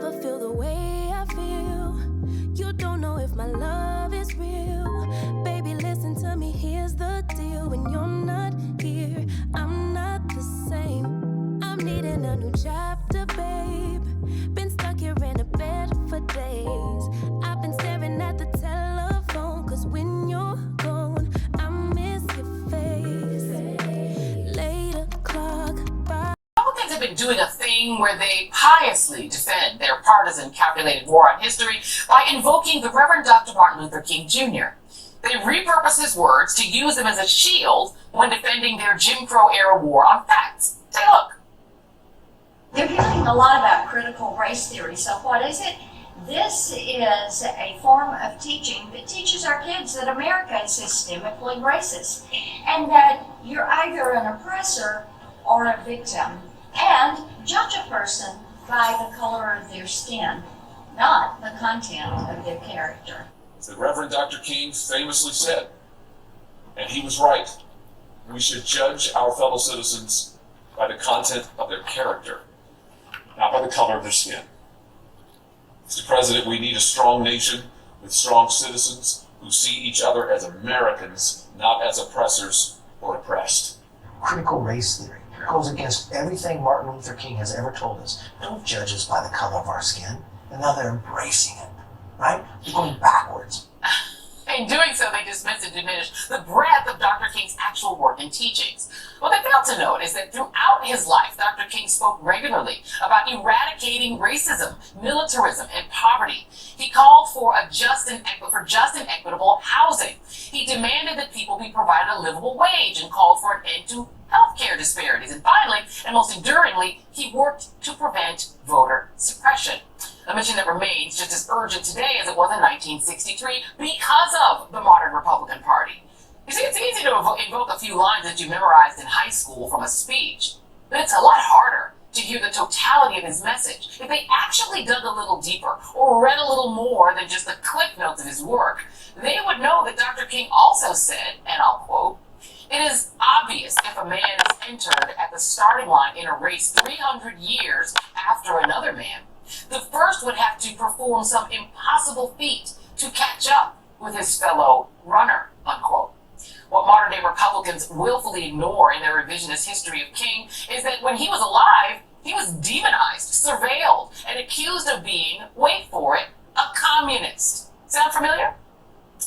never feel the way I feel. You don't know if my love is real. Baby, listen to me, here's the deal. When you're not here, I'm not the same. I'm needing a new chapter, babe. Been stuck here in a bed for days. I've been staring at the telephone, cause when you're gone, I miss your face. 8 o'clock by Republicans have been doing a thing where they piously defend their partisan calculated war on history by invoking the Reverend Dr. Martin Luther King Jr. They repurpose his words to use them as a shield when defending their Jim Crow era war on facts. Take a look. They're hearing a lot about critical race theory, so what is it? This is a form of teaching that teaches our kids that America is systemically racist and that you're either an oppressor or a victim, and judge a person by the color of their skin, not the content of their character. The Reverend Dr. King famously said, and he was right, we should judge our fellow citizens by the content of their character, not by the color of their skin. Mr. President, we need a strong nation with strong citizens who see each other as Americans, not as oppressors or oppressed. Critical race theory goes against everything Martin Luther King has ever told us. Don't judge us by the color of our skin. And now they're embracing it, right? They're going backwards. In doing so, they dismiss and diminish the breadth of Dr. King's actual work and teachings. What they fail to note is that throughout his life, Dr. King spoke regularly about eradicating racism, militarism, and poverty. He called for just and equitable housing. He demanded that people be provided a livable wage and called for an end to healthcare disparities. And finally, and most enduringly, he worked to prevent voter suppression. A mission that remains just as urgent today as it was in 1963 because of the modern Republican Party. You see, it's easy to invoke a few lines that you memorized in high school from a speech, but it's a lot harder to hear the totality of his message. If they actually dug a little deeper or read a little more than just the cliff notes of his work, they would know that Dr. King also said, and I'll quote, "It is obvious if a man is entered at the starting line in a race 300 years after another man, the first would have to perform some impossible feat to catch up with his fellow runner," unquote. What modern-day Republicans willfully ignore in their revisionist history of King is that when he was alive, he was demonized, surveilled, and accused of being, wait for it, a communist. Sound familiar?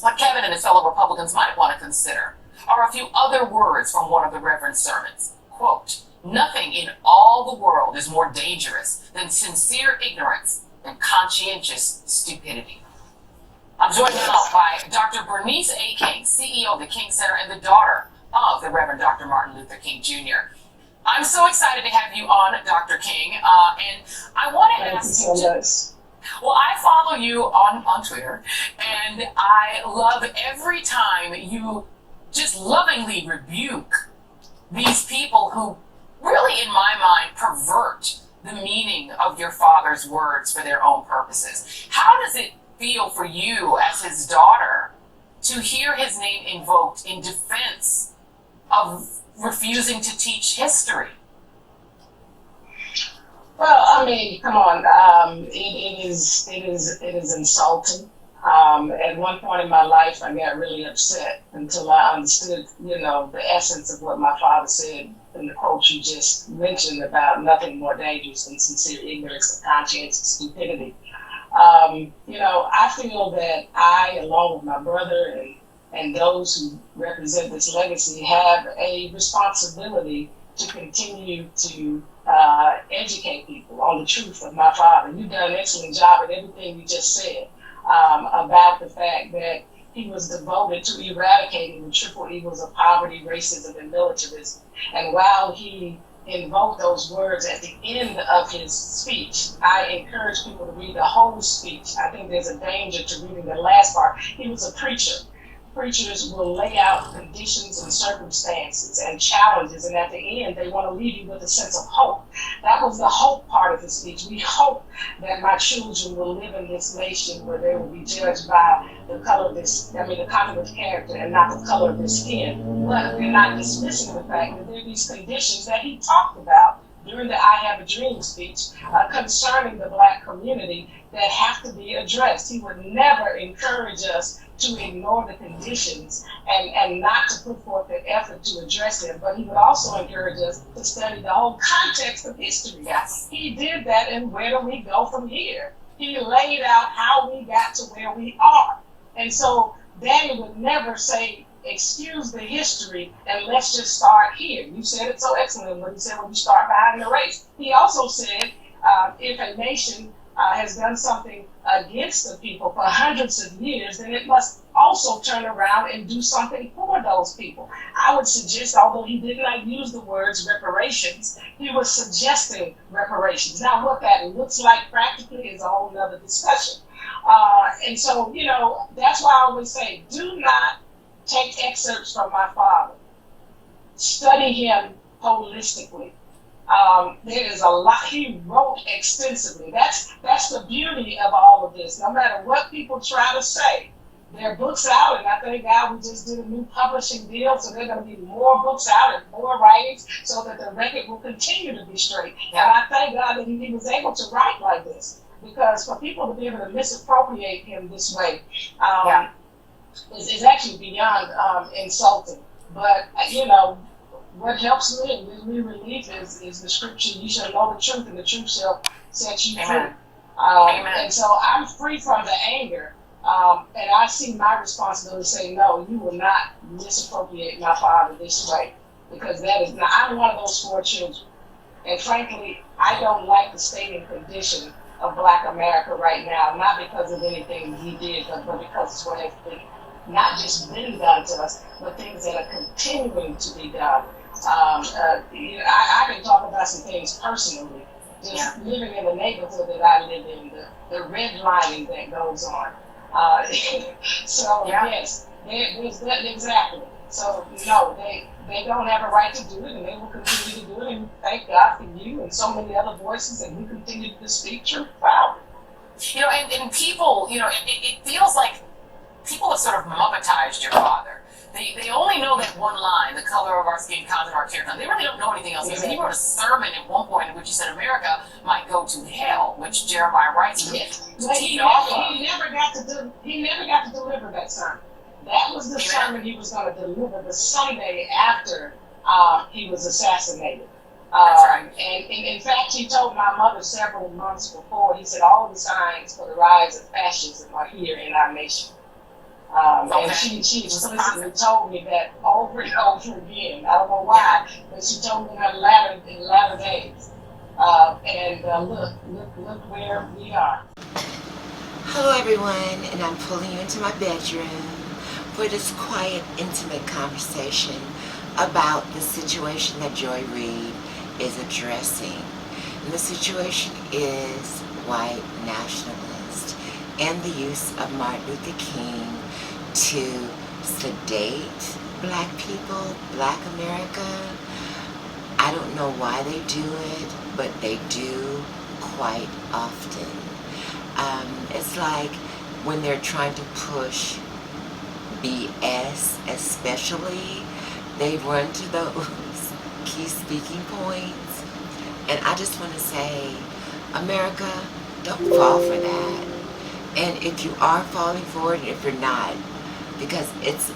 What Kevin and his fellow Republicans might want to consider are a few other words from one of the Reverend's sermons. Quote, "Nothing in all the world is more dangerous than sincere ignorance and conscientious stupidity." I'm joined now by Dr. Bernice A. King, CEO of the King Center and the daughter of the Reverend Dr. Martin Luther King Jr. I'm so excited to have you on, Dr. King, and I want to ask you. Thank you so much. Well, I follow you on Twitter, and I love every time you just lovingly rebuke these people who really, in my mind, pervert the meaning of your father's words for their own purposes. How does it feel for you as his daughter to hear his name invoked in defense of refusing to teach history? Well, I mean, come on, it is insulting. At one point in my life, I got really upset until I understood, the essence of what my father said in the quote you just mentioned about nothing more dangerous than sincere ignorance and conscientious stupidity. I feel that I, along with my brother and those who represent this legacy, have a responsibility to continue to educate people on the truth of my father. You've done an excellent job at everything you just said about the fact that he was devoted to eradicating the triple evils of poverty, racism, and militarism. And while he invoked those words at the end of his speech, I encourage people to read the whole speech. I think there's a danger to reading the last part. He was a preacher. Preachers will lay out conditions and circumstances and challenges, and at the end, they want to leave you with a sense of hope. That was the hope part of his speech. We hope that my children will live in this nation where they will be judged by the color of the content of character and not the color of their skin. But we're not dismissing the fact that there are these conditions that he talked about during the I Have a Dream speech concerning the Black community that have to be addressed. He would never encourage us to ignore the conditions and not to put forth the effort to address them, but he would also encourage us to study the whole context of history. Yes. He did that, and where do we go from here? He laid out how we got to where we are. And so Daddy would never say, excuse the history and let's just start here. You said it so excellently when he said when you start behind the race. He also said if a nation has done something against the people for hundreds of years, then it must also turn around and do something for those people. I would suggest, although he did not use the words reparations, he was suggesting reparations. Now, what that looks like practically is a whole nother discussion. And so, you know, that's why I always say, do not take excerpts from my father. Study him holistically. There is a lot. He wrote extensively. That's the beauty of all of this. No matter what people try to say, there are books out, and I thank God we just did a new publishing deal, so there are going to be more books out and more writings so that the record will continue to be straight. And I thank God that he was able to write like this, because for people to be able to misappropriate him this way is actually beyond insulting. But, you know, what helps me and gives me relief is the scripture, you shall know the truth, and the truth shall set you free. And so I'm free from the anger. And I see my responsibility to say, no, you will not misappropriate my father this way, because that is not, I'm one of those 4 children. And frankly, I don't like the state and condition of Black America right now, not because of anything he did, but because it's what has been, not just been done to us, but things that are continuing to be done. I can talk about some things personally, just living in the neighborhood that I live in, the redlining that goes on. Yes, there's that exactly. So no, they don't have a right to do it, and they will continue to do it. And thank God for you and so many other voices, and we continue to speak truth proudly. You know, and people, you know, it feels like people have sort of mummatized your father. They only know that one line, the color of our skin, content of our character. They really don't know anything else. Exactly. I mean, he wrote a sermon at one point in which he said America might go to hell, which Jeremiah writes to he never got to deliver that sermon. That was the sermon he was going to deliver the Sunday after he was assassinated. That's right. And in fact, he told my mother several months before, he said, all the signs for the rise of fascism are here in our nation. And she explicitly told me that over and over again. I don't know why, but she told me in her latter days. Look where we are. Hello everyone, and I'm pulling you into my bedroom for this quiet, intimate conversation about the situation that Joy Reid is addressing. And the situation is white nationalist and the use of Martin Luther King to sedate Black people, Black America. I don't know why they do it, but they do quite often. It's like when they're trying to push BS especially, they run to those key speaking points. And I just want to say, America, don't fall for that. And if you are falling for it, and if you're not, because it's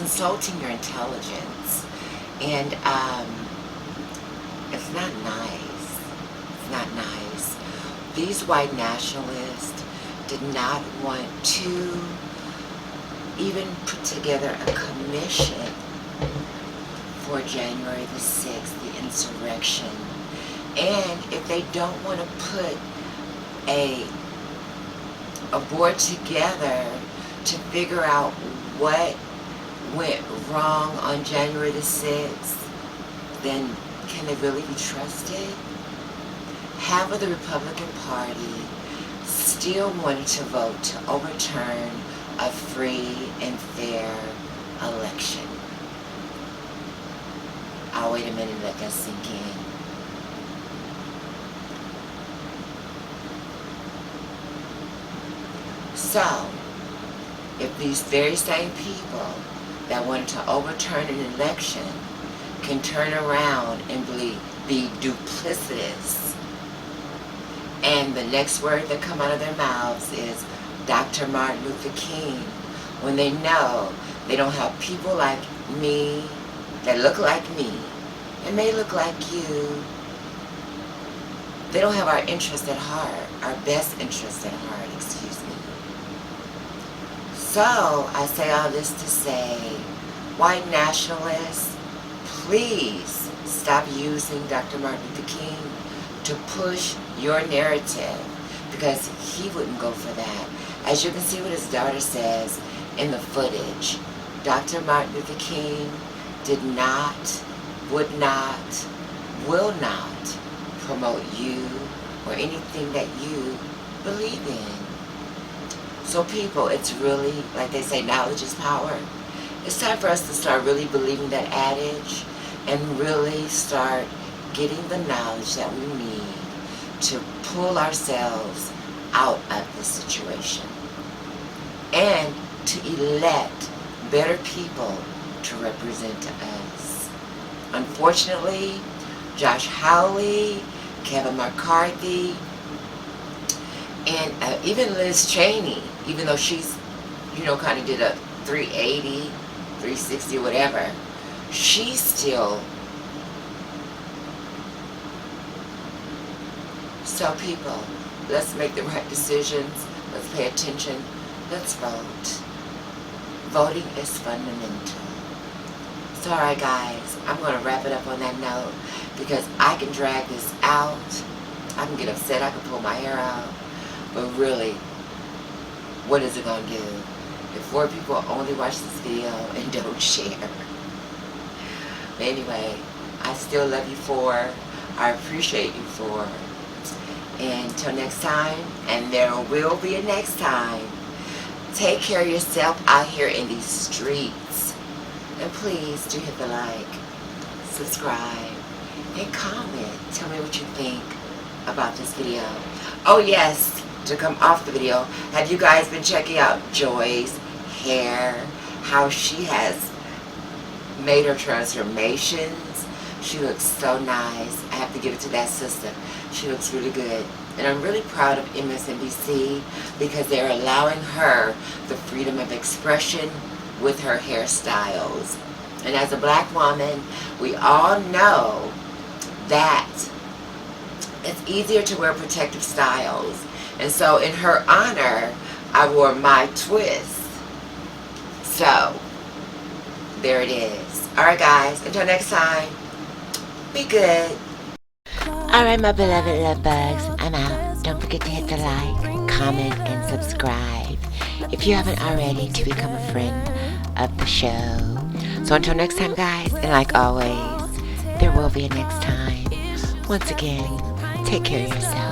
insulting your intelligence, and it's not nice. It's not nice. These white nationalists did not want to even put together a commission for January the 6th, the insurrection. And if they don't want to put a board together to figure out what went wrong on January the 6th, then can they really be trusted? Half of the Republican Party still wanted to vote to overturn a free and fair election. I'll wait a minute and let that sink in. So, if these very same people that wanted to overturn an election can turn around and believe be duplicitous. And the next word that come out of their mouths is Dr. Martin Luther King, when they know they don't have people like me that look like me and may look like you. They don't have our interest at heart, our best interest at heart, excuse me. So I say all this to say, white nationalists, please stop using Dr. Martin Luther King to push your narrative, because he wouldn't go for that. As you can see what his daughter says in the footage, Dr. Martin Luther King did not, would not, will not promote you or anything that you believe in. So people, it's really, like they say, knowledge is power. It's time for us to start really believing that adage and really start getting the knowledge that we need to pull ourselves out of this situation and to elect better people to represent us. Unfortunately, Josh Hawley, Kevin McCarthy, and even Liz Cheney, even though she's, kind of did a 380, 360, whatever, she's still. So people, let's make the right decisions. Let's pay attention. Let's vote. Voting is fundamental. So alright guys, I'm going to wrap it up on that note, because I can drag this out. I can get upset. I can pull my hair out. But really, what is it going to do if 4 people only watch this video and don't share? But anyway, I still love you 4. I appreciate you 4. And until next time, and there will be a next time, take care of yourself out here in these streets. And please do hit the like, subscribe, and comment. Tell me what you think about this video. Oh yes, to come off the video, have you guys been checking out Joy's hair? How she has made her transformations. She looks so nice. I have to give it to that sister. She looks really good. And I'm really proud of MSNBC because they're allowing her the freedom of expression with her hairstyles. And as a black woman, we all know that it's easier to wear protective styles. And so in her honor, I wore my twist. So, there it is. Alright guys, until next time, be good. Alright my beloved love bugs, I'm out. Don't forget to hit the like, comment, and subscribe if you haven't already, to become a friend of the show. So until next time guys, and like always, there will be a next time. Once again, take care of yourself.